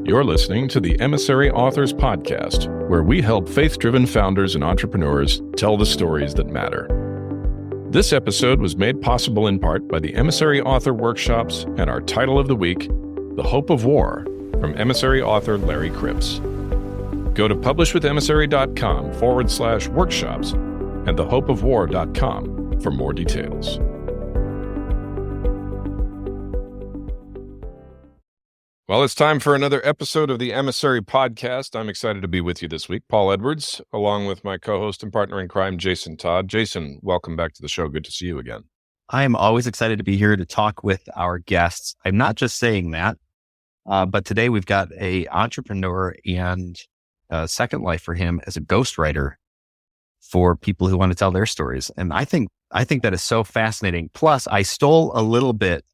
You're listening to the Emissary Authors Podcast, where we help faith-driven founders and entrepreneurs tell the stories that matter. This episode was made possible in part by the Emissary Author Workshops and our title of the week, The Hope of War, from Emissary author Larry Cripps. Go to publishwithemissary.com/workshops and thehopeofwar.com for more details. Well, it's time for another episode of the Emissary Podcast. I'm excited to be with you this week. Paul Edwards, along with my co-host and partner in crime, Jason Todd. Jason, welcome back to the show. Good to see you again. I am always excited to be here to talk with our guests. I'm not just saying that, but today we've got an entrepreneur and a second life for him as a ghostwriter for people who want to tell their stories. And I think that is so fascinating. Plus, I stole a little bit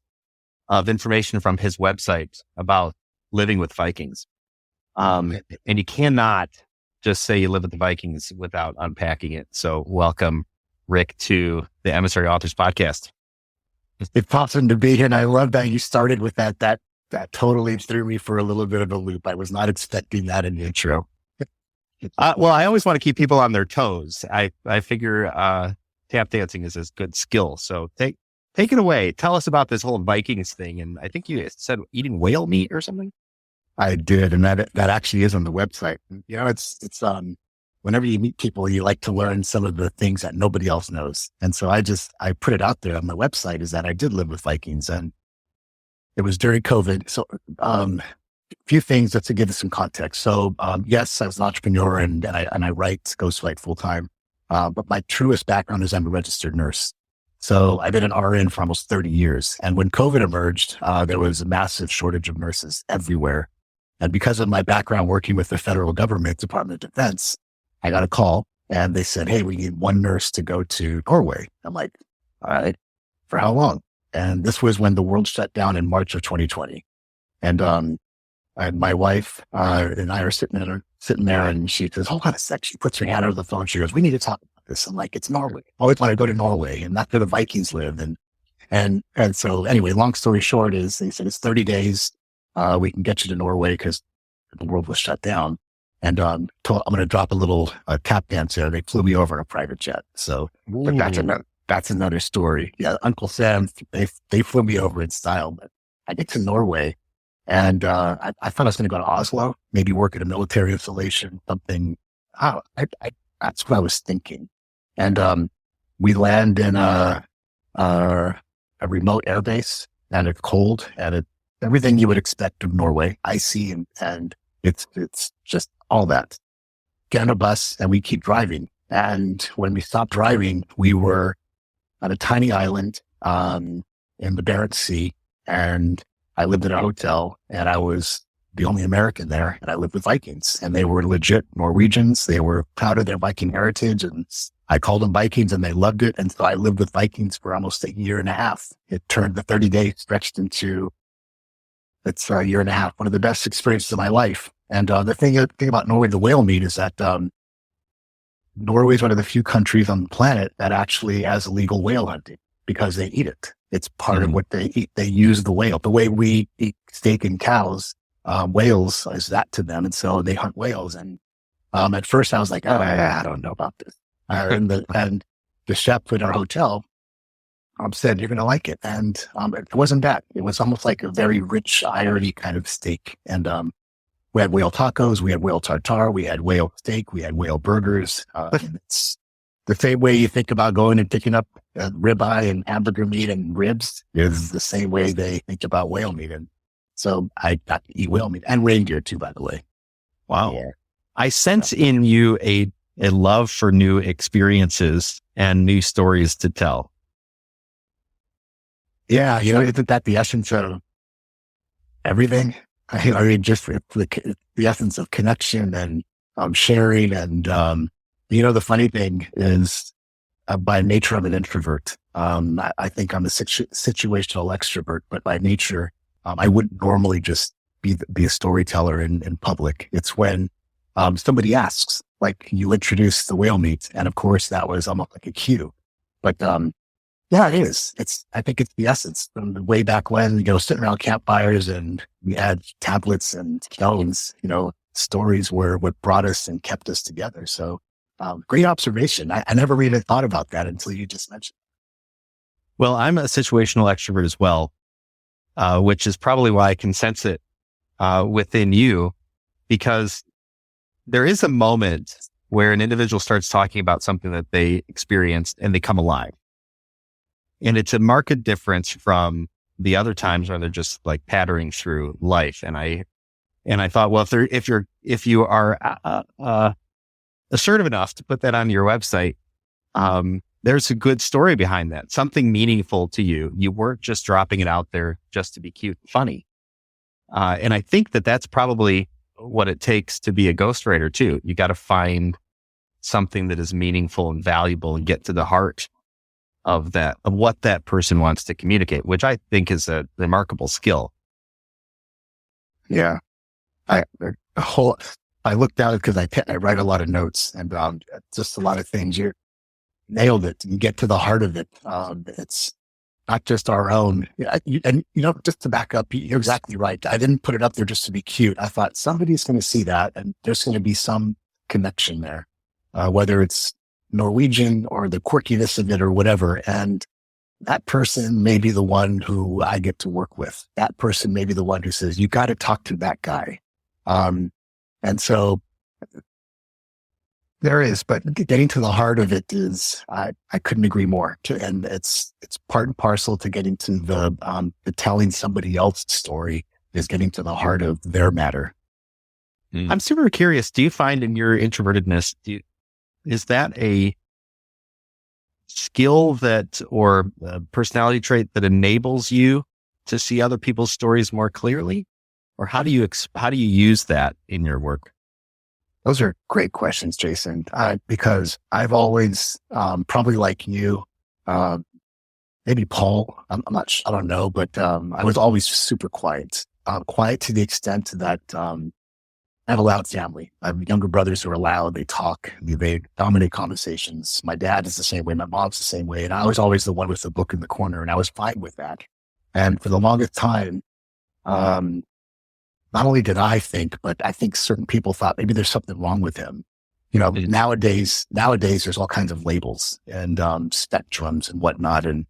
of information from his website about living with Vikings. And you cannot just say you live with the Vikings without unpacking it. So welcome, Rick, to the Emissary Authors Podcast. It's awesome to be here. And I love that you started with that. That totally threw me for a little bit of a loop. I was not expecting that in the intro. Well, I always want to keep people on their toes. I figure tap dancing is a good skill. So Take it away. Tell us about this whole Vikings thing. And I think you said eating whale meat or something. I did. And that actually is on the website. You know, it's whenever you meet people, you like to learn some of the things that nobody else knows. And so I put it out there on my website is that I did live with Vikings, and it was during COVID. So, a few things just to give us some context. So, yes, I was an entrepreneur and I write ghostwrite full time. But my truest background is I'm a registered nurse. So I've been an RN for almost 30 years. And when COVID emerged, there was a massive shortage of nurses everywhere. And because of my background working with the federal government, Department of Defense, I got a call and they said, hey, we need one nurse to go to Norway. I'm like, all right, for how long? And this was when the world shut down in March of 2020. And my wife and I are sitting there and she says, hold on a sec. She puts her hand over the phone. She goes, we need to talk about this. I'm like, it's Norway. I always want to go to Norway, and that's where the Vikings live. And so anyway, long story short is they said it's 30 days. We can get you to Norway because the world was shut down. And I'm going to drop a little tap dance there. They flew me over in a private jet. So but that's another story. Yeah, Uncle Sam, they flew me over in style. But I get to Norway, and I thought I was going to go to Oslo, maybe work at a military installation, something. That's what I was thinking. And we land in a remote airbase, and it's cold, and it's everything you would expect of Norway, icy, and it's just all that. Get on a bus, and we keep driving. And when we stopped driving, we were on a tiny island in the Barents Sea, and I lived in a hotel, and I was the only American there, and I lived with Vikings, and they were legit Norwegians. They were proud of their Viking heritage, and I called them Vikings, and they loved it. And so I lived with Vikings for almost a year and a half. It turned the 30 days stretched into a year and a half. One of the best experiences of my life. And the thing about Norway, the whale meat, is that Norway is one of the few countries on the planet that actually has illegal whale hunting because they eat it. It's part of what they eat. They use the whale. The way we eat steak and cows, whales is that to them. And so they hunt whales. And at first I was like, oh, I don't know about this. And the chef in our hotel said, you're going to like it. And it wasn't bad. It was almost like a very rich, irony kind of steak. And we had whale tacos, we had whale tartare, we had whale steak, we had whale burgers. It's the same way you think about going and picking up ribeye and hamburger meat and ribs is the same way they think about whale meat. And so I got to eat whale meat and reindeer too, by the way. Wow. Yeah. I sense in you a love for new experiences and new stories to tell. Yeah. Isn't that the essence of everything? I mean, just the essence of connection and sharing. And, the funny thing is by nature, I'm an introvert. I think I'm a situational extrovert, but by nature, I wouldn't normally just be a storyteller in public. It's when somebody asks, like you introduced the whale meat. And of course that was almost like a cue. But Yeah, it is. I think it's the essence from the way back when, sitting around campfires and we had tablets and stones, stories were what brought us and kept us together. So, great observation. I never even thought about that until you just mentioned. Well, I'm a situational extrovert as well, which is probably why I can sense it within you, because there is a moment where an individual starts talking about something that they experienced and they come alive. And it's a marked difference from the other times when they're just like pattering through life. And I thought, well, if you are assertive enough to put that on your website, there's a good story behind that, something meaningful to you. You weren't just dropping it out there just to be cute and funny. And I think that that's probably what it takes to be a ghostwriter too. You got to find something that is meaningful and valuable and get to the heart of what that person wants to communicate, which I think is a remarkable skill. Yeah. I looked at it because I write a lot of notes and just a lot of things. You nailed it. You get to the heart of it. It's not just our own. Just to back up, you're exactly right. I didn't put it up there just to be cute. I thought somebody's going to see that and there's going to be some connection there, whether it's Norwegian or the quirkiness of it or whatever. And that person may be the one who I get to work with. That person may be the one who says, you got to talk to that guy. And so there is, but getting to the heart of it is, I couldn't agree more. And it's part and parcel to getting to the telling somebody else's story is getting to the heart of their matter. I'm super curious. Do you find in your introvertedness, is that a skill or a personality trait that enables you to see other people's stories more clearly? Or how do you use that in your work? Those are great questions, Jason, because I've always, probably like you, maybe Paul, I'm not sure, I don't know, but I was always super quiet, quiet to the extent that I have a loud family. I have younger brothers who are loud. They talk. They dominate conversations. My dad is the same way. My mom's the same way. And I was always the one with the book in the corner, and I was fine with that. And for the longest time, not only did I think, but I think certain people thought maybe there's something wrong with him. Nowadays there's all kinds of labels and spectrums and whatnot. And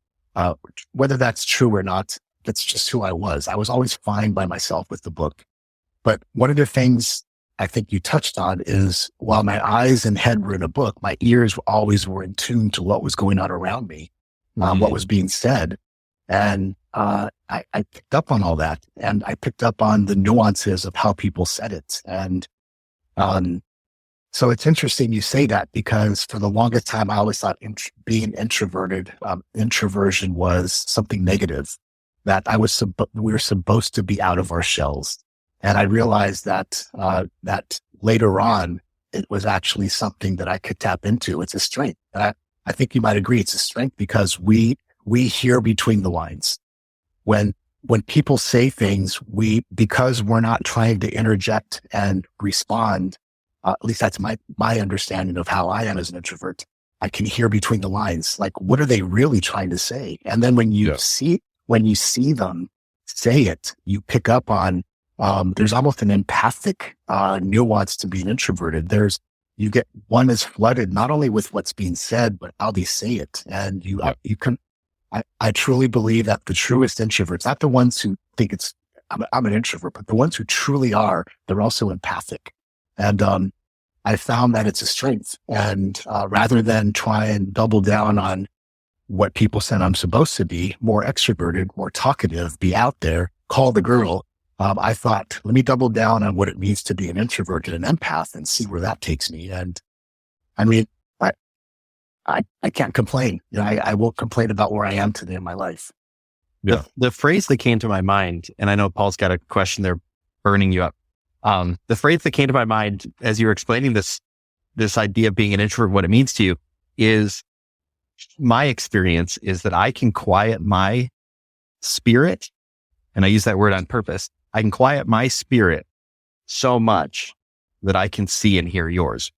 whether that's true or not, that's just who I was. I was always fine by myself with the book. But one of the things I think you touched on is while my eyes and head were in a book, my ears always were in tune to what was going on around me, what was being said. And I picked up on all that, and I picked up on the nuances of how people said it. And so it's interesting you say that, because for the longest time, I always thought being introverted, introversion was something negative, that we were supposed to be out of our shells. And I realized that later on, it was actually something that I could tap into. It's a strength. And I think you might agree it's a strength, because we hear between the lines. When people say things, because we're not trying to interject and respond, at least that's my understanding of how I am as an introvert. I can hear between the lines. Like, what are they really trying to say? And then when you see them say it, you pick up on, there's almost an empathic nuance to being introverted. You get one is flooded not only with what's being said, but how they say it. And I truly believe that the truest introverts, not the ones who think I'm an introvert, but the ones who truly are, they're also empathic. And I found that it's a strength. And rather than try and double down on what people said I'm supposed to be, more extroverted, more talkative, be out there, call the girl, I thought, let me double down on what it means to be an introvert and an empath and see where that takes me. And I mean, I can't complain. I won't complain about where I am today in my life. Yeah. The phrase that came to my mind, and I know Paul's got a question there burning you up. The phrase that came to my mind as you were explaining this idea of being an introvert, what it means to you, is my experience is that I can quiet my spirit. And I use that word on purpose. I can quiet my spirit so much that I can see and hear yours.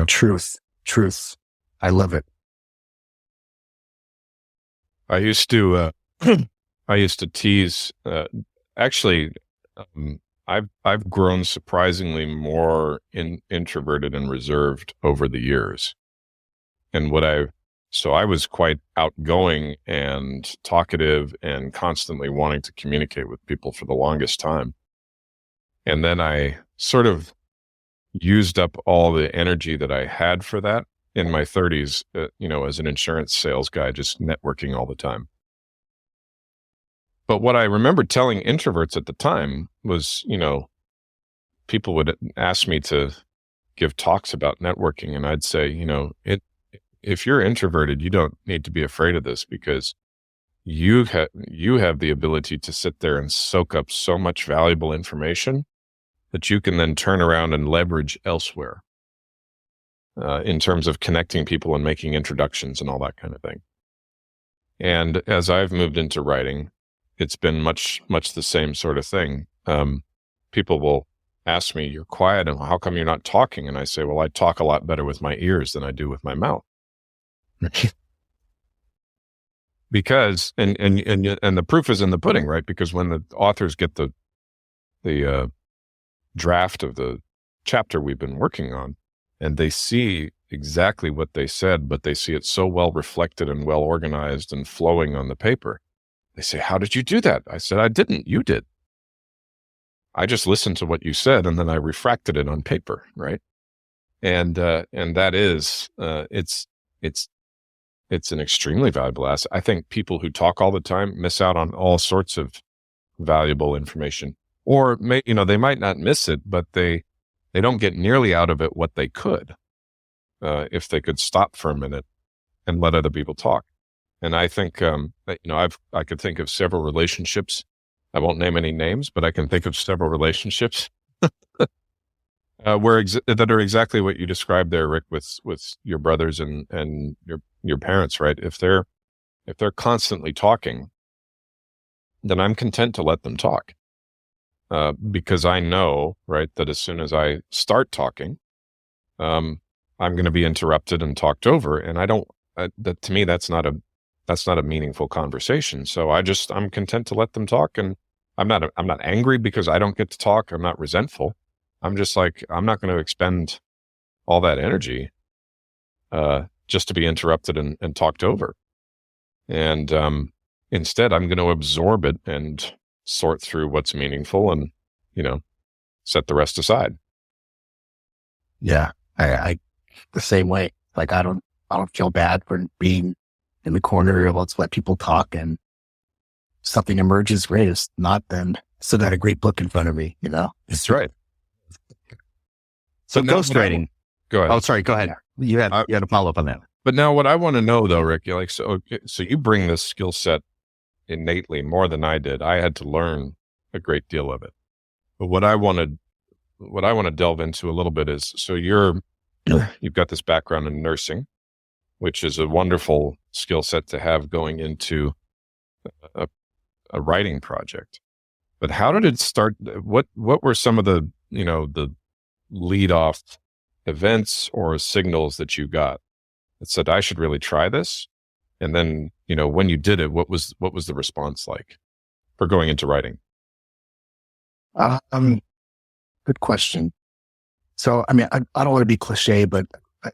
Truth. I love it. I used to, I used to tease, actually, I've grown surprisingly more introverted and reserved over the years. And so I was quite outgoing and talkative and constantly wanting to communicate with people for the longest time. And then I sort of used up all the energy that I had for that in my 30s, as an insurance sales guy, just networking all the time. But what I remember telling introverts at the time was, people would ask me to give talks about networking, and I'd say, if you're introverted, you don't need to be afraid of this, because you have the ability to sit there and soak up so much valuable information that you can then turn around and leverage elsewhere, in terms of connecting people and making introductions and all that kind of thing. And as I've moved into writing, it's been much the same sort of thing. People will ask me, "You're quiet, and how come you're not talking?" And I say, "Well, I talk a lot better with my ears than I do with my mouth." Because and the proof is in the pudding, right? Because when the authors get the draft of the chapter we've been working on, and they see exactly what they said, but they see it so well reflected and well organized and flowing on the paper, they say, "How did you do that?" I said, "I didn't. You did. I just listened to what you said, and then I refracted it on paper," right? And that is, it's an extremely valuable asset. I think people who talk all the time miss out on all sorts of valuable information, or they might not miss it, but they don't get nearly out of it what they could, if they could stop for a minute and let other people talk. And I think, that, I could think of several relationships. I won't name any names, but I can think of several relationships that are exactly what you described there, Rick, with your brothers and your parents, right? If they're constantly talking, then I'm content to let them talk, because I know, right, that as soon as I start talking, I'm going to be interrupted and talked over, and that to me, that's not a meaningful conversation. So I'm content to let them talk, and I'm not angry because I don't get to talk. I'm not resentful. I'm just like, I'm not going to expend all that energy just to be interrupted and talked over. And instead, I'm going to absorb it and sort through what's meaningful and, set the rest aside. Yeah, I the same way. Like, I don't feel bad for being in the corner. Let's let people talk, and something emerges. Great. If not, then still got a great book in front of me. That's right. So ghostwriting. Go ahead. Oh, sorry. Go ahead. You had a follow up on that. But now, what I want to know, though, Rick, so you bring this skill set innately more than I did. I had to learn a great deal of it. But what I want to delve into a little bit is, so you've got this background in nursing, which is a wonderful skill set to have going into a writing project. But how did it start? What were some of the lead off events or signals that you got that said, I should really try this? And then, when you did it, what was the response like for going into writing? Good question. So, I mean, I don't want to be cliche, but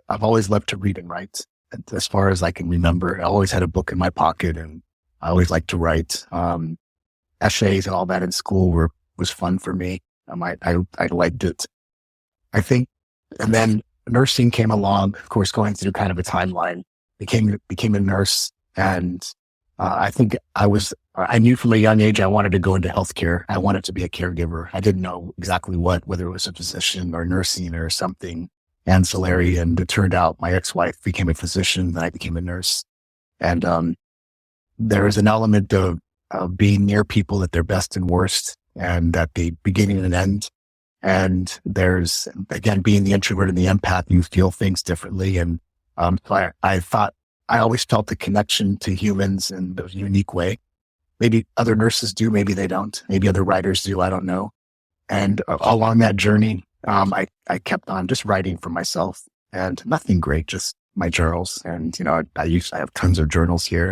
I've always loved to read and write. And as far as I can remember, I always had a book in my pocket, and I always liked to write. Essays and all that in school was fun for me. I liked it. I think, and then nursing came along, of course, going through kind of a timeline, became a nurse. And I think I knew from a young age, I wanted to go into healthcare. I wanted to be a caregiver. I didn't know exactly whether it was a physician or nursing or something ancillary. And it turned out my ex-wife became a physician, and I became a nurse. And there is an element of being near people at their best and worst, and at the beginning and end. And there's, again, being the introvert and the empath, you feel things differently. And so I always felt the connection to humans in a unique way. Maybe other nurses do, maybe they don't. Maybe other writers do, I don't know. And along that journey, I kept on just writing for myself, and nothing great, just my journals. And, I have tons of journals here.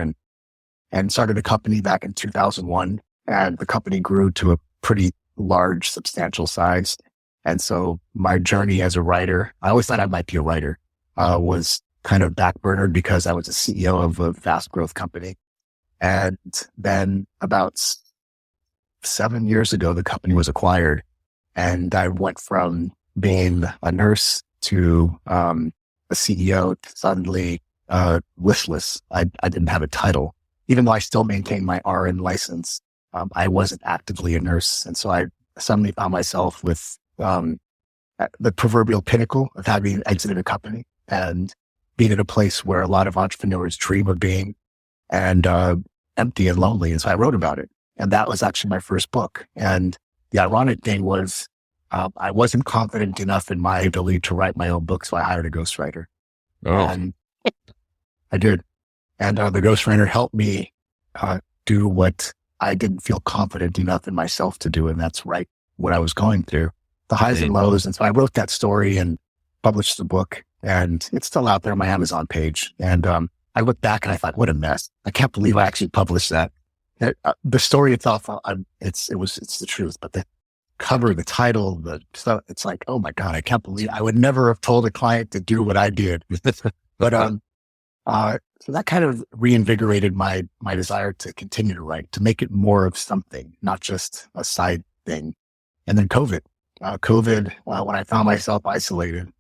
and started a company back in 2001. And the company grew to a pretty large, substantial size. And so my journey as a writer, I always thought I might be a writer, was kind of backburnered because I was a CEO of a fast growth company. And then about 7 years ago, the company was acquired, and I went from being a nurse to a CEO to suddenly listless. I didn't have a title, even though I still maintained my RN license. I wasn't actively a nurse, and so I suddenly found myself with at the proverbial pinnacle of having exited a company and being in a place where a lot of entrepreneurs dream of being, and empty and lonely. And so I wrote about it. And that was actually my first book. And the ironic thing was, I wasn't confident enough in my ability to write my own book. So I hired a ghostwriter. Oh, And I did. And the ghostwriter helped me do what I didn't feel confident enough in myself to do. And that's write what I was going through, the highs and lows. And so I wrote that story and published the book. And it's still out there on my Amazon page. And I look back and I thought, what a mess. I can't believe I actually published that. The story itself, it's the truth, but the cover, the title, it's like, oh my God, I can't believe I would never have told a client to do what I did. But, so that kind of reinvigorated my desire to continue to write, to make it more of something, not just a side thing. And then COVID, when I found myself isolated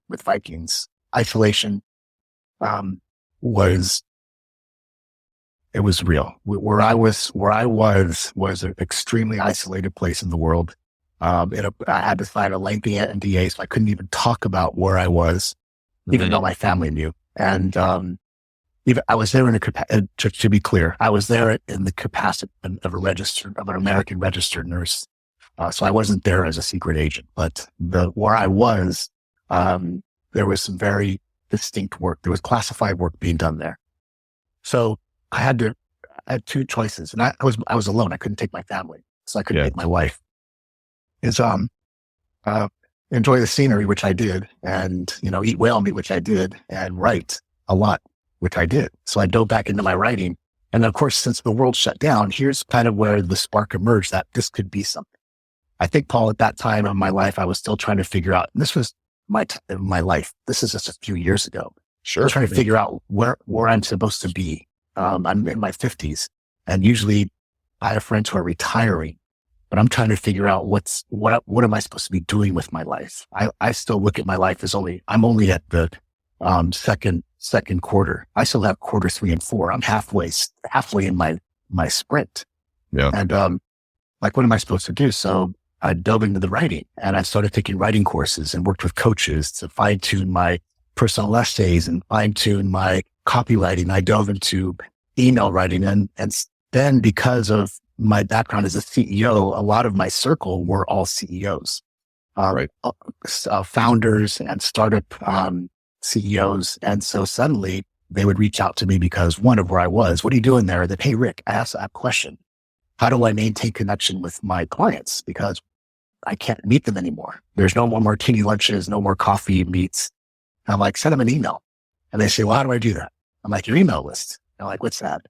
with Vikings, isolation, was real. Where I was an extremely isolated place in the world. I had to sign a lengthy NDA, so I couldn't even talk about where I was, even though my family knew. And even I was there to be clear, I was there in the capacity of an American registered nurse. So I wasn't there as a secret agent, but where I was, there was some very distinct work. There was classified work being done there. So I had two choices, and I was alone. I couldn't take my family, so I couldn't take my wife. Is enjoy the scenery, which I did, and eat whale meat, which I did, and write a lot, which I did. So I dove back into my writing, and of course, since the world shut down, here's kind of where the spark emerged that this could be something. I think, Paul, at that time of my life, I was still trying to figure out. And this was my life. This is just a few years ago. sure. I was trying to figure out where I'm supposed to be. I'm in my 50s, and usually I have friends who are retiring, but I'm trying to figure out what am I supposed to be doing with my life? I still look at my life as I'm only at the second quarter. I still have quarter 3 and 4. I'm halfway in my sprint. Yeah. And what am I supposed to do? So I dove into the writing, and I started taking writing courses and worked with coaches to fine tune my personal essays and fine tune my copywriting. I dove into email writing, and then because of my background as a CEO, a lot of my circle were all CEOs, Right. Founders and startup CEOs. And so suddenly they would reach out to me because one of where I was, what are you doing there? That, hey, Rick, I asked that question. How do I maintain connection with my clients? Because I can't meet them anymore. There's no more martini lunches, no more coffee meets. I'm like, send them an email. And they say, well, how do I do that? I'm like, your email list. They're like, what's that?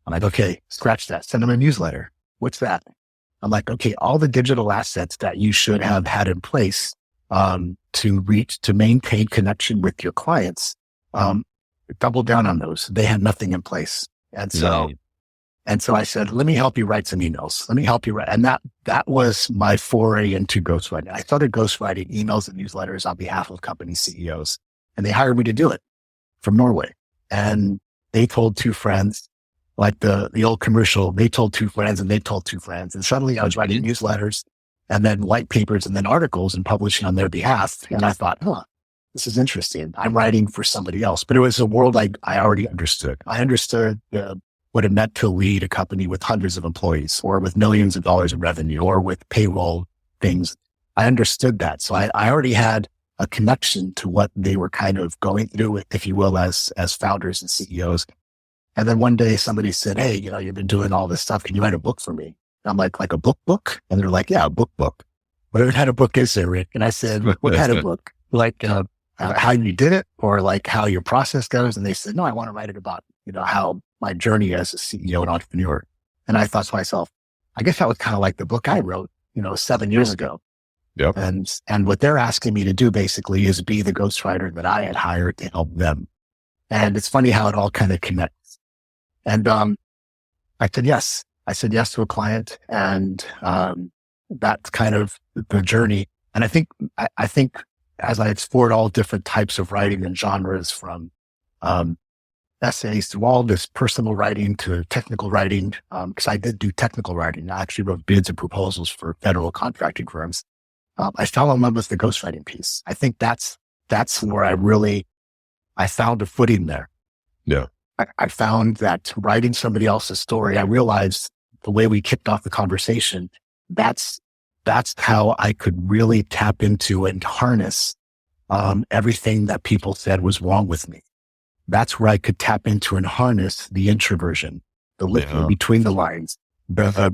I'm like, okay, scratch that. Send them a newsletter. What's that? I'm like, okay, all the digital assets that you should have had in place to maintain connection with your clients, double down on those. They had nothing in place. And so I said, let me help you write some emails. Let me help you write. And that was my foray into ghostwriting. I started ghostwriting emails and newsletters on behalf of company CEOs, and they hired me to do it from Norway. And they told two friends, like the old commercial, they told two friends and they told two friends. And suddenly I was writing newsletters and then white papers and then articles and publishing on their behalf. And I thought, this is interesting. I'm writing for somebody else, but it was a world I already understood. I understood what it meant to lead a company with hundreds of employees or with millions of dollars in revenue or with payroll things. I understoed that. So I already had a connection to what they were kind of going through, if you will, as founders and CEOs. And then one day somebody said, hey, you've been doing all this stuff. Can you write a book for me? And I'm like a book? And they're like, yeah, a book. What kind of book is there, Rick? And I said, what kind of book? Like how you did it or like how your process goes? And they said, no, I want to write it about, how my journey as a CEO and entrepreneur. And I thought to myself, I guess that was kind of like the book I wrote, 7 years ago. Yep. And what they're asking me to do basically is be the ghostwriter that I had hired to help them. And it's funny how it all kind of connects. And, I said yes. I said yes to a client, and, that's kind of the journey. And I think as I explored all different types of writing and genres, from, essays to all this personal writing to technical writing, because I did do technical writing. I actually wrote bids and proposals for federal contracting firms. I fell in love with the ghostwriting piece. I think that's where I found a footing there. Yeah. I found that writing somebody else's story, I realized the way we kicked off the conversation, that's how I could really tap into and harness everything that people said was wrong with me. That's where I could tap into and harness the introversion, the listening between the lines, the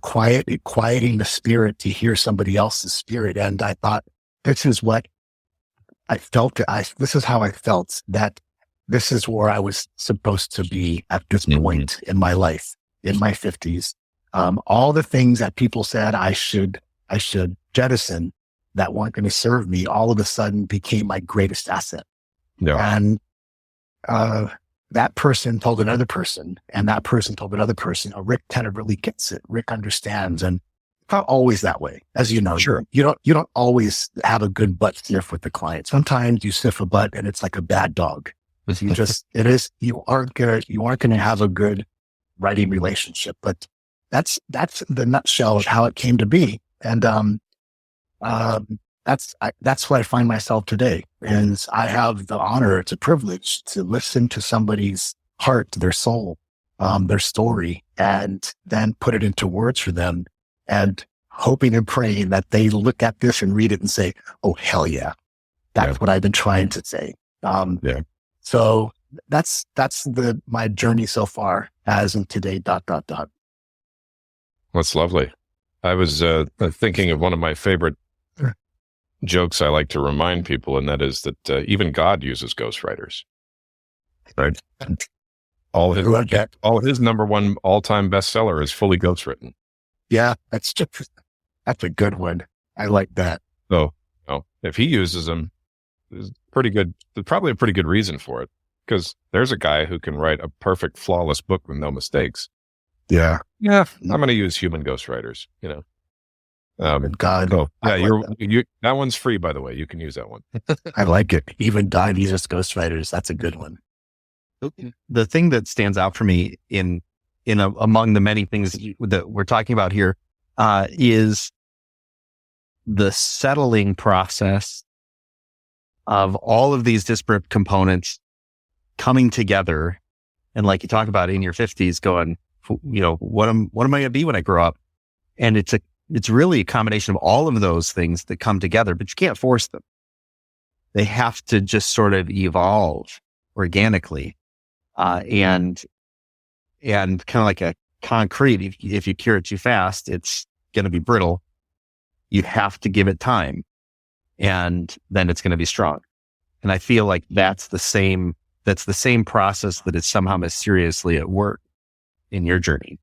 quieting the spirit to hear somebody else's spirit. And I thought, this is what I felt. This is how I felt, that this is where I was supposed to be at this point in my life, in my 50s. All the things that people said I should jettison that weren't going to serve me, all of a sudden became my greatest asset. Yeah. And that person told another person, and that person told another person. Rick kind of really gets it. Rick understands, and it's not always that way, as you know. Sure. You don't always have a good butt sniff with the client. Sometimes you sniff a butt and it's like a bad dog. You aren't gonna have a good writing relationship. But that's the nutshell of how it came to be. And that's where I find myself today. And I have the honor, it's a privilege to listen to somebody's heart, their soul, their story, and then put it into words for them, and hoping and praying that they look at this and read it and say, oh, hell yeah. That's what I've been trying to say. So that's my journey so far as of today, ... That's lovely. I was thinking of one of my favorite jokes I like to remind people, and that is that even God uses ghostwriters. Right? All his number one all-time bestseller is fully ghostwritten. Yeah, that's a good one. I like that. So, if he uses them, there's pretty good. There's probably a pretty good reason for it, because there's a guy who can write a perfect, flawless book with no mistakes. Yeah. I'm going to use human ghostwriters. God. That one's free, by the way. You can use that one. I like it. Even God uses ghostwriters. That's a good one. The thing that stands out for me among the many things that we're talking about here is the settling process of all of these disparate components coming together. And like you talk about in your 50s, going, what am I going to be when I grow up? And it's really a combination of all of those things that come together, but you can't force them. They have to just sort of evolve organically. And kind of like a concrete, if you cure it too fast, it's going to be brittle. You have to give it time, and then it's going to be strong. And I feel like that's the same process that is somehow mysteriously at work in your journey.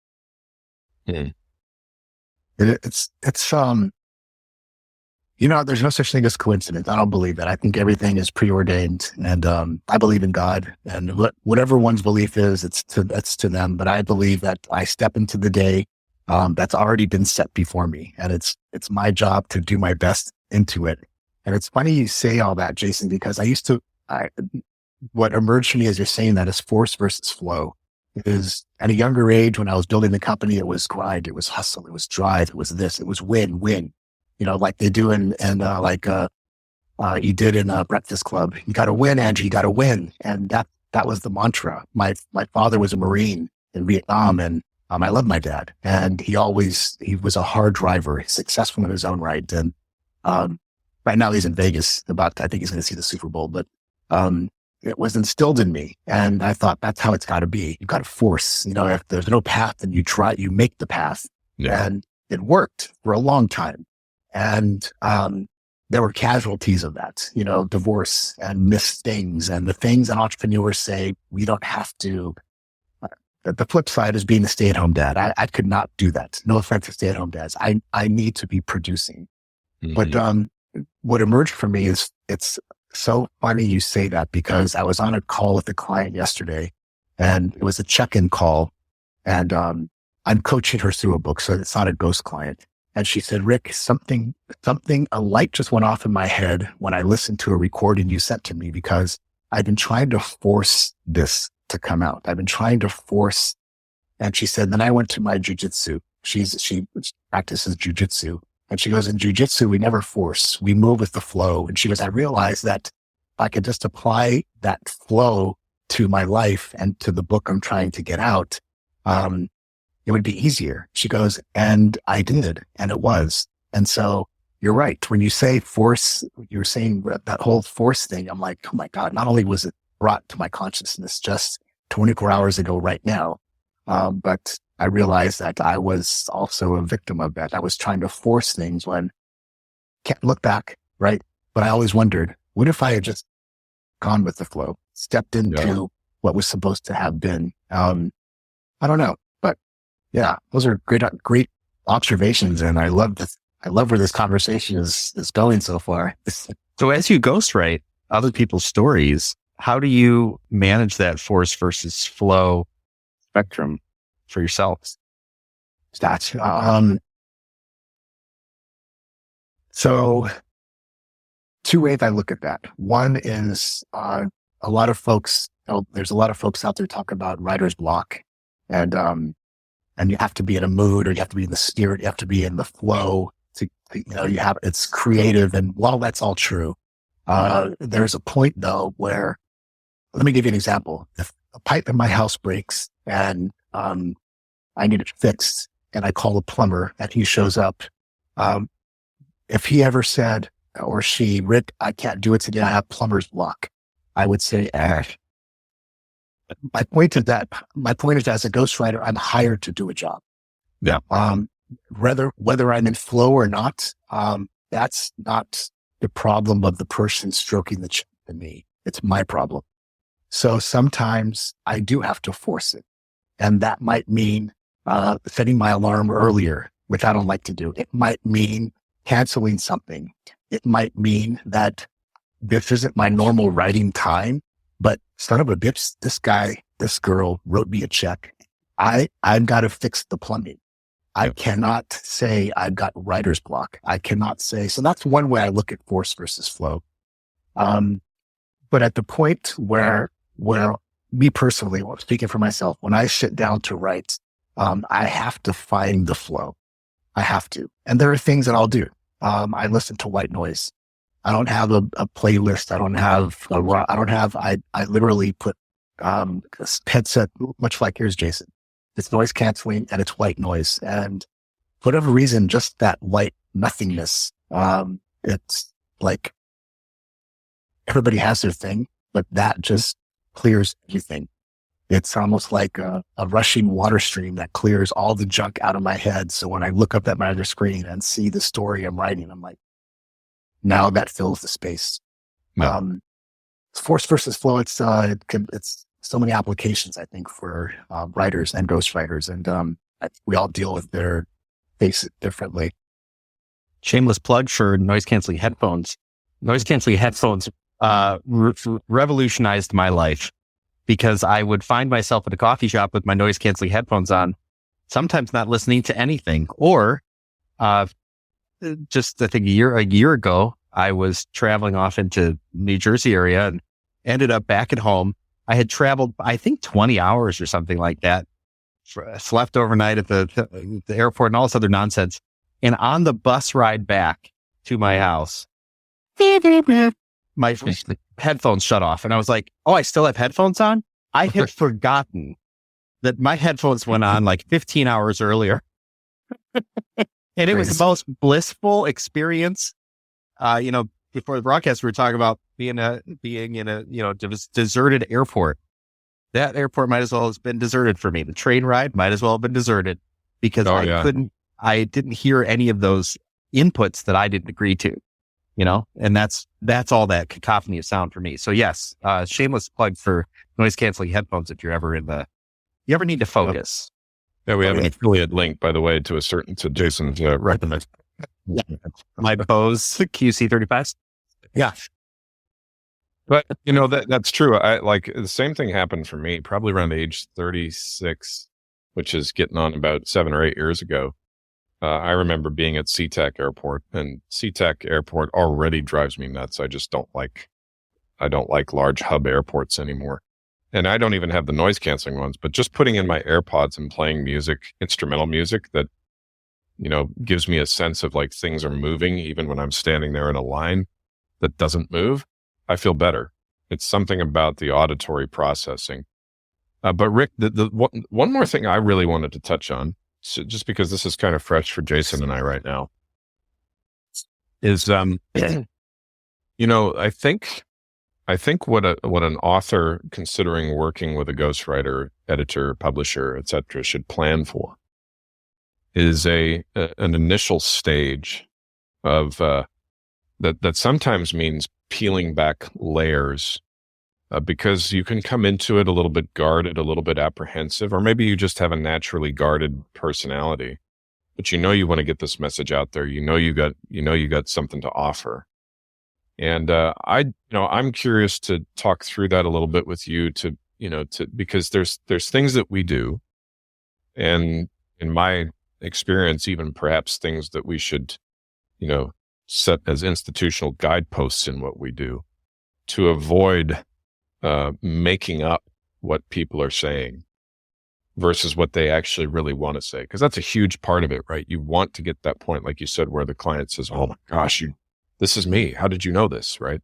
It's there's no such thing as coincidence. I don't believe that. I think everything is preordained, and I believe in God, and whatever one's belief is, that's to them. But I believe that I step into the day that's already been set before me, and it's my job to do my best into it. And it's funny you say all that, Jason, because what emerged for me as you're saying that is force versus flow. Is at a younger age, when I was building the company, it was grind, it was hustle, it was drive, it was this, it was win, like they do you did in Breakfast Club. You got to win, Angie, you got to win. And that was the mantra. My father was a Marine in Vietnam, and I love my dad, and he was a hard driver, successful in his own right. And right now he's in Vegas I think he's going to see the Super Bowl, but it was instilled in me, and I thought that's how it's got to be. You got to force, if there's no path, then you make the path. Yeah. And it worked for a long time. And, there were casualties of that, divorce and missed things, and the things that entrepreneurs say, we don't have to the flip side is being a stay-at-home dad. I could not do that. No offense to stay-at-home dads. I need to be producing. But what emerged for me is, it's so funny you say that, because I was on a call with a client yesterday, and it was a check-in call, and I'm coaching her through a book, so it's not a ghost client. And she said, Rick, a light just went off in my head when I listened to a recording you sent to me, because I've been trying to force this to come out. I've been trying to force. And she said, then I went to my jujitsu. She practices jujitsu. And she goes, in jujitsu, we never force, we move with the flow. And she goes, I realized that if I could just apply that flow to my life and to the book I'm trying to get out, it would be easier. She goes, and I did, and it was. And so you're right. When you say force, you're saying that whole force thing. I'm like, oh my God, not only was it brought to my consciousness just 24 hours ago right now, but I realized that I was also a victim of that. I was trying to force things when can't look back, right? But I always wondered, what if I had just gone with the flow, stepped into what was supposed to have been? I don't know, but yeah, those are great observations, and I love this. I love where this conversation is going so far. So as you ghostwrite other people's stories, how do you manage that force versus flow spectrum for yourself? That's, so two ways I look at that. One is, a lot of folks, there's a lot of folks out there talk about writer's block, and you have to be in a mood, or you have to be in the spirit, you have to be in the flow to, it's creative. And while that's all true, there's a point though where, let me give you an example. If a pipe in my house breaks and, I need it fixed, and I call a plumber and he shows up, if he ever said, or she, Rick, I can't do it today, I have plumber's block, I would say, My point is that as a ghostwriter, I'm hired to do a job. Yeah. Whether I'm in flow or not, that's not the problem of the person stroking the check to me. It's my problem. So sometimes I do have to force it. And that might mean, setting my alarm earlier, which I don't like to do. It might mean canceling something. It might mean that this isn't my normal writing time, but son of a bitch, this girl wrote me a check. I've got to fix the plumbing. I cannot say I've got writer's block. I cannot say, so that's one way I look at force versus flow. But at the point where me personally, speaking for myself, when I sit down to write, I have to find the flow. I have to. And there are things that I'll do. I listen to white noise. I don't have a playlist. I literally put, a headset, much like yours, Jason. It's noise canceling and it's white noise. And for whatever reason, just that white nothingness, it's like everybody has their thing, but that just clears everything. It's almost like a rushing water stream that clears all the junk out of my head. So when I look up at my other screen and see the story I'm writing, I'm like, now that fills the space. Yeah. Force versus flow. It's so many applications, I think, for writers and ghostwriters, and we all deal with their face differently. Shameless plug for noise canceling headphones. Noise canceling headphones revolutionized my life, because I would find myself at a coffee shop with my noise canceling headphones on, sometimes not listening to anything, or just I think a year ago, I was traveling off into New Jersey area and ended up back at home. I had traveled, I think 20 hours or something like that, slept overnight at the airport and all this other nonsense. And on the bus ride back to my house, my headphones shut off. And I was like, oh, I still have headphones on? I had forgotten that my headphones went on like 15 hours earlier. And it was the most blissful experience. Before the broadcast, we were talking about being in a deserted airport. That airport might as well have been deserted for me. The train ride might as well have been deserted, because I didn't hear any of those inputs that I didn't agree to, and that's all that cacophony of sound for me. So yes, shameless plug for noise canceling headphones if you're ever in You ever need to focus? Yeah, we have an affiliate link, by the way, to Jason's recommend. Yeah. My Bose QC35s. Yeah. But that's true. I like the same thing happened for me probably around age 36, which is getting on about 7 or 8 years ago. I remember being at SeaTac Airport, and SeaTac Airport already drives me nuts. I don't like large hub airports anymore. And I don't even have the noise canceling ones, but just putting in my AirPods and playing music, instrumental music that, gives me a sense of like things are moving, even when I'm standing there in a line that doesn't move, I feel better. It's something about the auditory processing. But Rick, the one more thing I really wanted to touch on, so just because this is kind of fresh for Jason and I right now, is, I think what an author considering working with a ghostwriter, editor, publisher, etc., should plan for is an initial stage of that sometimes means peeling back layers, because you can come into it a little bit guarded, a little bit apprehensive, or maybe you just have a naturally guarded personality, but you want to get this message out there. You got something to offer. And I'm curious to talk through that a little bit with you because there's things that we do, and in my experience, even perhaps things that we should, set as institutional guideposts in what we do to avoid making up what people are saying versus what they actually really want to say. Because that's a huge part of it, right? You want to get that point, like you said, where the client says, "Oh my gosh, this is me. How did you know this?" Right?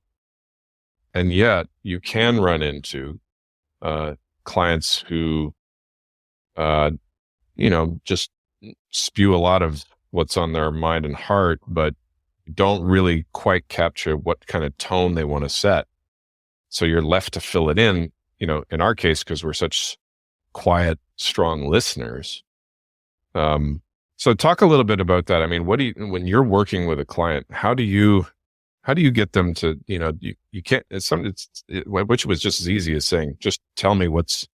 And yet you can run into clients who, just spew a lot of what's on their mind and heart, but don't really quite capture what kind of tone they want to set. So you're left to fill it in, in our case, because we're such quiet, strong listeners. So talk a little bit about that. I mean, when you're working with a client, how do you get them to, you can't, which was just as easy as saying, just tell me what's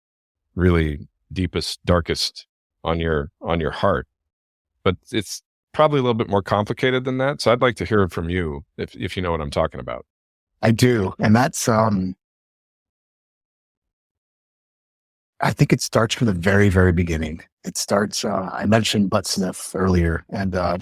really deepest, darkest on your heart. But it's probably a little bit more complicated than that. So I'd like to hear it from you if you know what I'm talking about. I do. And that's, I think it starts from the very, very beginning. It starts, I mentioned butt sniff earlier, and I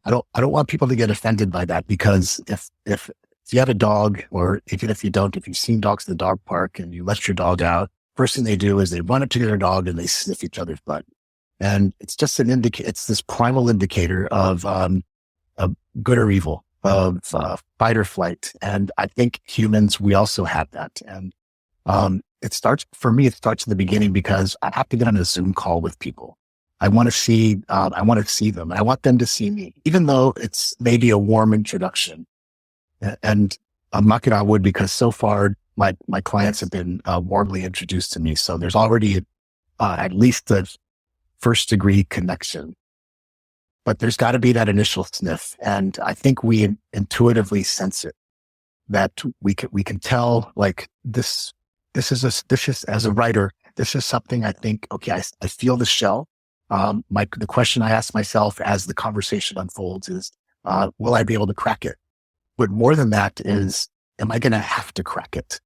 don't want people to get offended by that, because if you have a dog, or even if you don't, if you've seen dogs in the dog park and you let your dog out, first thing they do is they run up to their dog and they sniff each other's butt. And it's just it's this primal indicator of good or evil, of fight or flight. And I think humans, we also have that. And it starts in the beginning, because I have to get on a Zoom call with people. I want to see them. I want them to see me, even though it's maybe a warm introduction. And I'm knocking on wood, because so far my clients have been warmly introduced to me. So there's already at least a first degree connection, but there's got to be that initial sniff. And I think we intuitively sense it, that we can tell, like, this is as a writer, this is something I think, okay, I feel the shell. The question I ask myself as the conversation unfolds is, will I be able to crack it? But more than that is, am I going to have to crack it?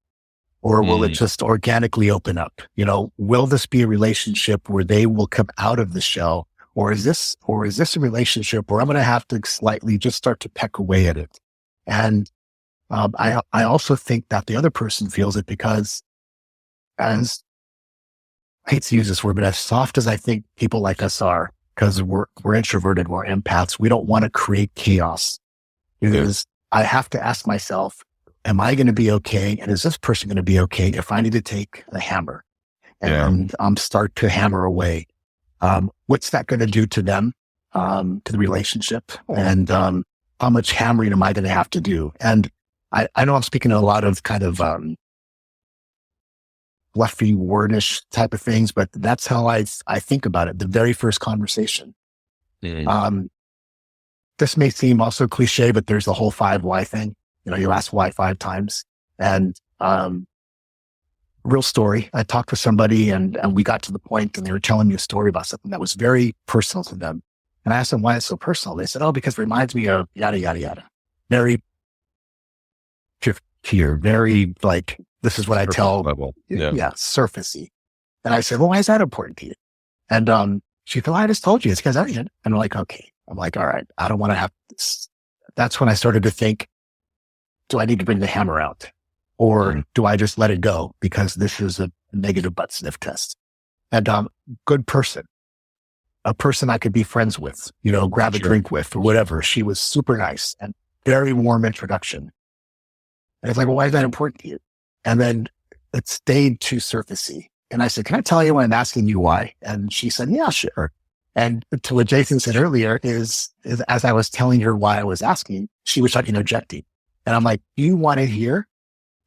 Or will it just organically open up? Will this be a relationship where they will come out of the shell? Or is this a relationship where I'm going to have to slightly just start to peck away at it? And I also think that the other person feels it, because, as I hate to use this word, but as soft as I think people like us are, because we're introverted, we're empaths, we don't want to create chaos. Because I have to ask myself, am I going to be okay? And is this person going to be okay if I need to take a hammer and start to hammer away? What's that going to do to them, to the relationship? And how much hammering am I going to have to do? And I know I'm speaking a lot of kind of fluffy, wordish type of things, but that's how I think about it. The very first conversation. This may seem also cliche, but there's the whole 5 why thing. You ask why 5 times. And real story. I talked with somebody and we got to the point and they were telling me a story about something that was very personal to them. And I asked them why it's so personal. They said, oh, because it reminds me of yada, yada, yada. Very here, very like, this is what I tell. Level. Yeah, surfacey. And I said, well, why is that important to you? And she said, well, I just told you it's because I did. And I'm like, okay. I'm like, all right, I don't want to have this. That's when I started to think, do I need to bring the hammer out? Or do I just let it go because this is a negative butt sniff test? And good person, a person I could be friends with, grab a drink with or whatever. She was super nice and very warm introduction. And it's like, well, why is that important to you? And then it stayed too surfacey. And I said, can I tell you when I'm asking you why? And she said, yeah, sure. And to what Jason said earlier is as I was telling her why I was asking, she was interjecting. And I'm like, you want to hear?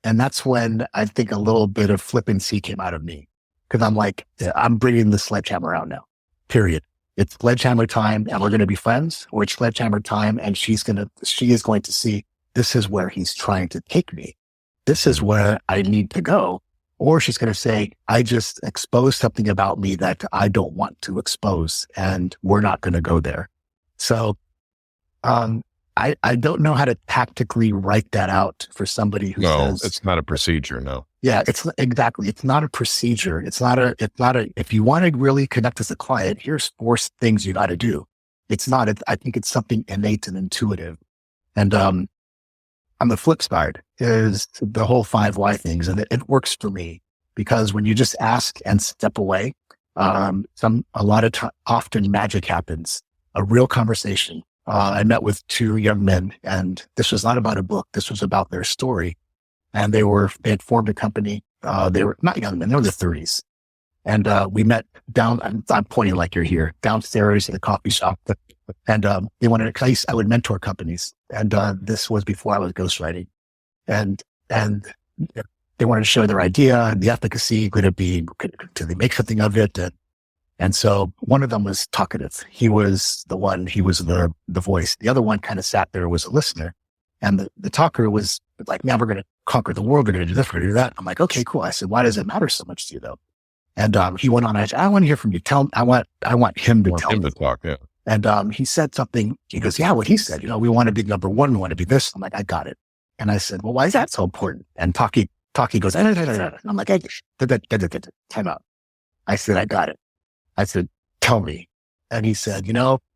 And that's when I think a little bit of flippancy came out of me. Cause I'm like, I'm bringing the sledgehammer out now, period. It's sledgehammer time and we're going to be friends, or it's sledgehammer time and she is going to see this is where he's trying to take me. This is where I need to go. Or she's going to say, I just exposed something about me that I don't want to expose and we're not going to go there. So, I don't know how to tactically write that out for somebody who says. No, it's not a procedure. No. Yeah, it's not a procedure. It's not a, if you want to really connect as a client, here's 4 things you got to do. It's not, I think it's something innate and intuitive. And, on the flip side is the whole 5 why things. And it works for me because when you just ask and step away, often magic happens, a real conversation. I met with 2 young men and this was not about a book. This was about their story. And they had formed a company. They were not young men, they were in their 30s. And, we met I'm pointing like you're here, downstairs in a coffee shop. And, they wanted to, I would mentor companies. And, this was before I was ghostwriting. And they wanted to share their idea and the efficacy. Could they make something of it? And so one of them was talkative. He was the voice. The other one kind of sat there, was a listener. And the talker was like, man, we're going to conquer the world. We're going to do this, we're going to do that. I'm like, okay, cool. I said, why does it matter so much to you though? And, he went on, I said, I want to hear from you. I want him to tell me. To talk, yeah. And, he said something, he goes, yeah, what he said, we want to be number 1. We want to be this. I'm like, I got it. And I said, well, why is that so important? And Taki goes, and I'm like, time out. I said, I got it. I said, tell me. And he said,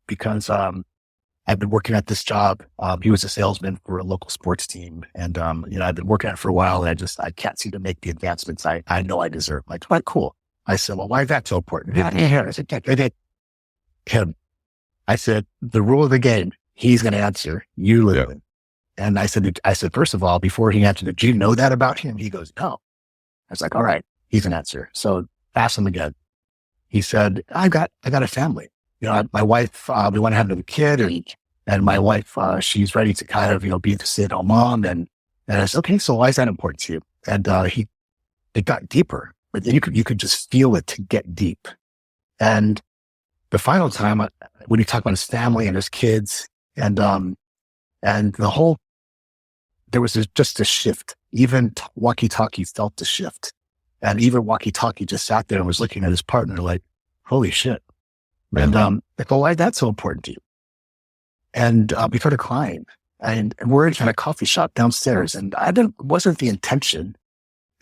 because, I've been working at this job. He was a salesman for a local sports team. And, I've been working at it for a while and I can't seem to make the advancements I know I deserve. I'm like, all right, cool. I said, well, why is that so important? I said, him. I said, the rule of the game, he's going to answer, you live it. And I said, first of all, before he answered, did you know that about him? He goes, no. I was like, all right, he's an answer. So ask him again. He said, I got a family. My wife, we want to have another kid and my wife, she's ready to kind of, be the stay-at-home mom. And I said, okay, so why is that important to you? And, it got deeper, but you could just feel it to get deep. And the final time when he talked about his family and his kids and there was just a shift. Even walkie-talkie felt the shift. And even walkie-talkie just sat there and was looking at his partner like, holy shit. And, like, well, why is that so important to you? And, we started crying and we're in a coffee shop downstairs and it wasn't the intention.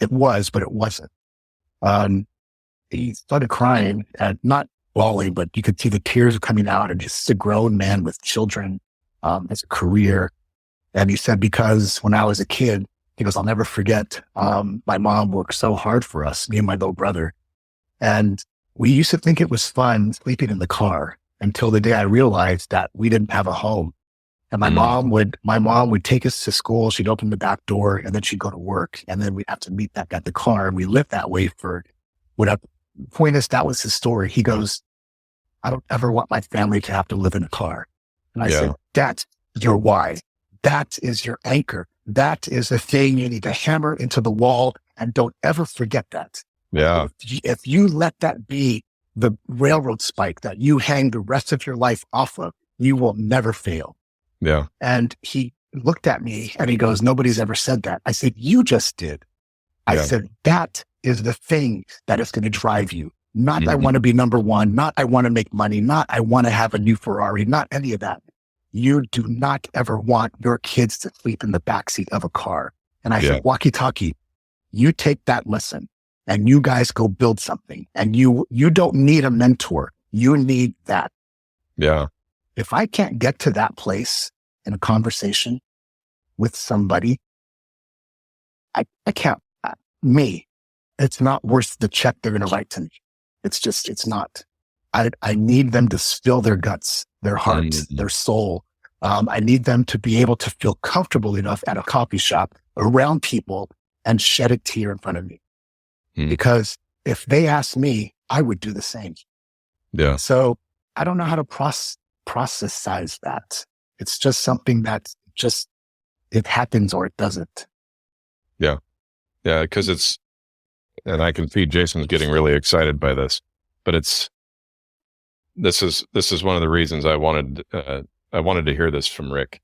It was, but it wasn't. He started crying and not bawling, but you could see the tears coming out and just a grown man with children, as a career. And he said, because when I was a kid, he goes, I'll never forget, my mom worked so hard for us, me and my little brother. And we used to think it was fun sleeping in the car until the day I realized that we didn't have a home. And my mom would take us to school. She'd open the back door and then she'd go to work. And then we'd have to meet back at the car. And we lived that way for whatever. Point is, that was his story. He goes, I don't ever want my family to have to live in a car. And I said, that's your why. That is your anchor. That is the thing you need to hammer into the wall and don't ever forget that. Yeah. If you let that be the railroad spike that you hang the rest of your life off of, you will never fail. Yeah. And he looked at me and he goes, nobody's ever said that. I said, you just did. I said, that is the thing that is going to drive you. Not I want to be number one, not I want to make money, not I want to have a new Ferrari, not any of that. You do not ever want your kids to sleep in the backseat of a car. And I said, walkie-talkie, you take that lesson and you guys go build something, and you don't need a mentor. You need that. Yeah. If I can't get to that place in a conversation with somebody, I can't, it's not worth the check they're going to write to me. It's not. I need them to spill their guts, their heart, their soul. I need them to be able to feel comfortable enough at a coffee shop around people and shed a tear in front of me. Because if they asked me, I would do the same. Yeah. So I don't know how to processize that. It's just something that it happens or it doesn't. Yeah. Yeah. Because and I can see Jason's getting really excited by this, but this is one of the reasons I wanted to hear this from Rick.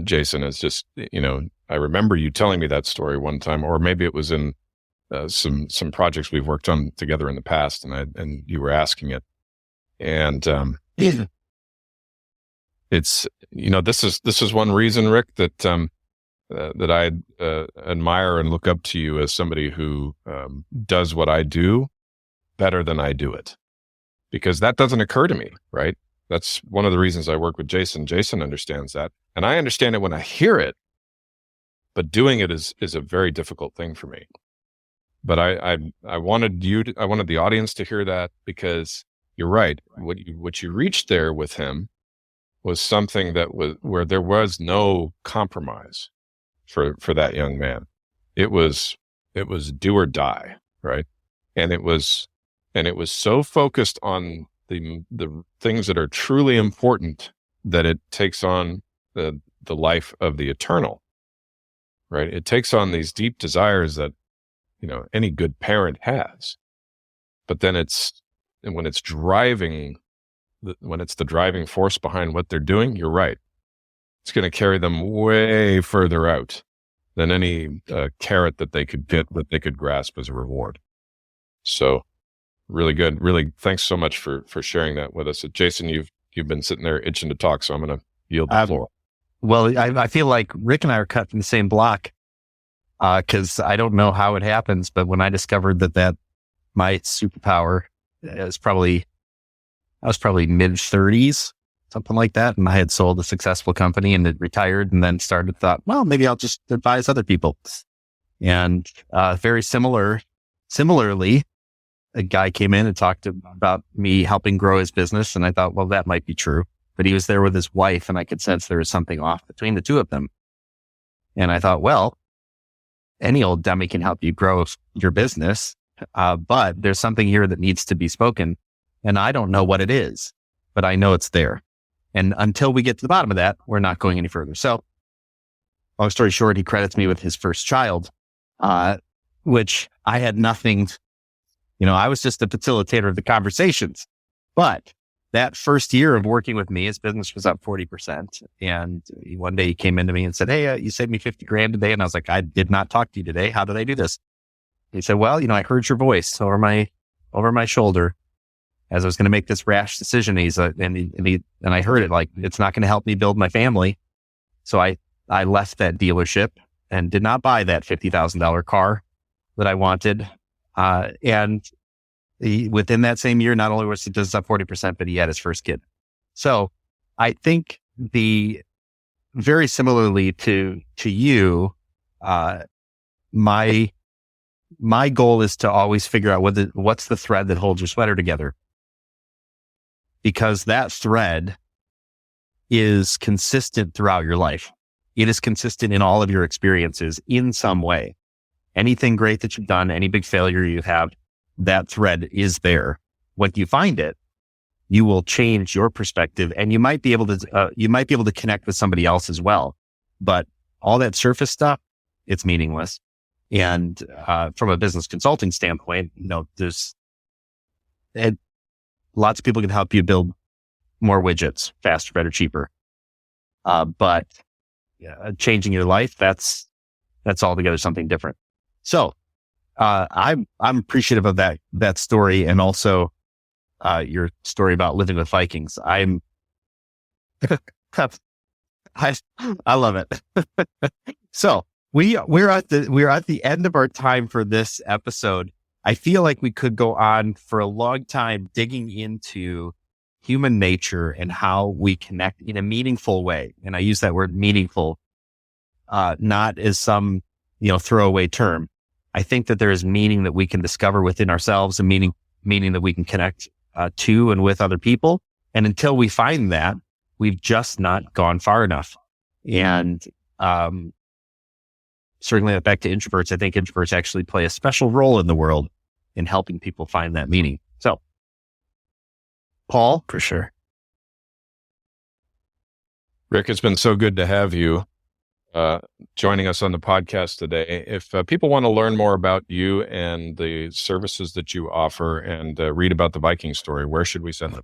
Jason, is just, I remember you telling me that story one time, or maybe it was in some projects we've worked on together in the past, and you were asking it. And it's, this is one reason, Rick, that I admire and look up to you as somebody who does what I do better than I do it, because that doesn't occur to me, right? That's one of the reasons I work with Jason. Jason understands that, and I understand it when I hear it, but doing it is a very difficult thing for me. But I wanted the audience to hear that, because you're right. What you reached there with him was something that was where there was no compromise for that young man. It was do or die, right? And it was so focused on the things that are truly important that it takes on the life of the eternal, right? It takes on these deep desires that, any good parent has. But then when it's the driving force behind what they're doing, you're right. It's going to carry them way further out than any carrot that they could get, that they could grasp as a reward. So really good. Really, thanks so much for sharing that with us. Jason, you've been sitting there itching to talk, so I'm going to yield the floor. Well, I feel like Rick and I are cut from the same block, because I don't know how it happens, but when I discovered that my superpower I was probably mid-30s, something like that. And I had sold a successful company and had retired, and then thought, well, maybe I'll just advise other people. And very similarly, a guy came in and talked about me helping grow his business. And I thought, well, that might be true. But he was there with his wife, and I could sense there was something off between the two of them. And I thought, well, any old dummy can help you grow your business. But there's something here that needs to be spoken. And I don't know what it is, but I know it's there. And until we get to the bottom of that, we're not going any further. So long story short, he credits me with his first child, which I had nothing, I was just a facilitator of the conversations. But that first year of working with me, his business was up 40%. And one day he came into me and said, hey, you saved me $50,000 today. And I was like, I did not talk to you today. How did I do this? He said, well, I heard your voice over my shoulder as I was going to make this rash decision. And I heard it like, it's not going to help me build my family. So I left that dealership and did not buy that $50,000 car that I wanted. And within that same year, not only was he just up 40%, but he had his first kid. So I think very similarly to you, my goal is to always figure out what's the thread that holds your sweater together. Because that thread is consistent throughout your life. It is consistent in all of your experiences in some way. Anything great that you've done, any big failure you have, that thread is there. When you find it, you will change your perspective, and you might be able to connect with somebody else as well. But all that surface stuff, it's meaningless. And from a business consulting standpoint, lots of people can help you build more widgets faster, better, cheaper. But changing your life, that's altogether something different. So I'm appreciative of that story, and also your story about living with Vikings. I love it. So we're at the end of our time for this episode. I feel like we could go on for a long time digging into human nature and how we connect in a meaningful way. And I use that word meaningful, not as some, throwaway term. I think that there is meaning that we can discover within ourselves, and meaning that we can connect to and with other people. And until we find that, we've just not gone far enough. And circling back to introverts, I think introverts actually play a special role in the world in helping people find that meaning. So, Paul? For sure. Rick, it's been so good to have you joining us on the podcast today. If people want to learn more about you and the services that you offer and read about the Viking story, where should we send them?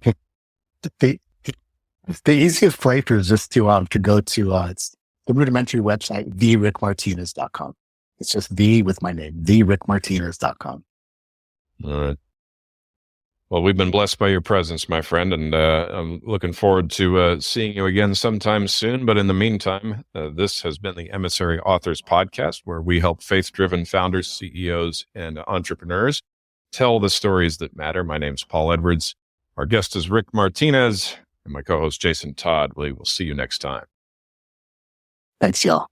The easiest place is just to go to it's the rudimentary website, therickmartinez.com. It's just the with my name, therickmartinez.com. All right. Well, we've been blessed by your presence, my friend, and I'm looking forward to seeing you again sometime soon. But in the meantime, this has been the Emissary Authors Podcast, where we help faith-driven founders, CEOs, and entrepreneurs tell the stories that matter. My name's Paul Edwards. Our guest is Rick Martinez, and my co-host Jason Todd. We will see you next time. Thanks, y'all.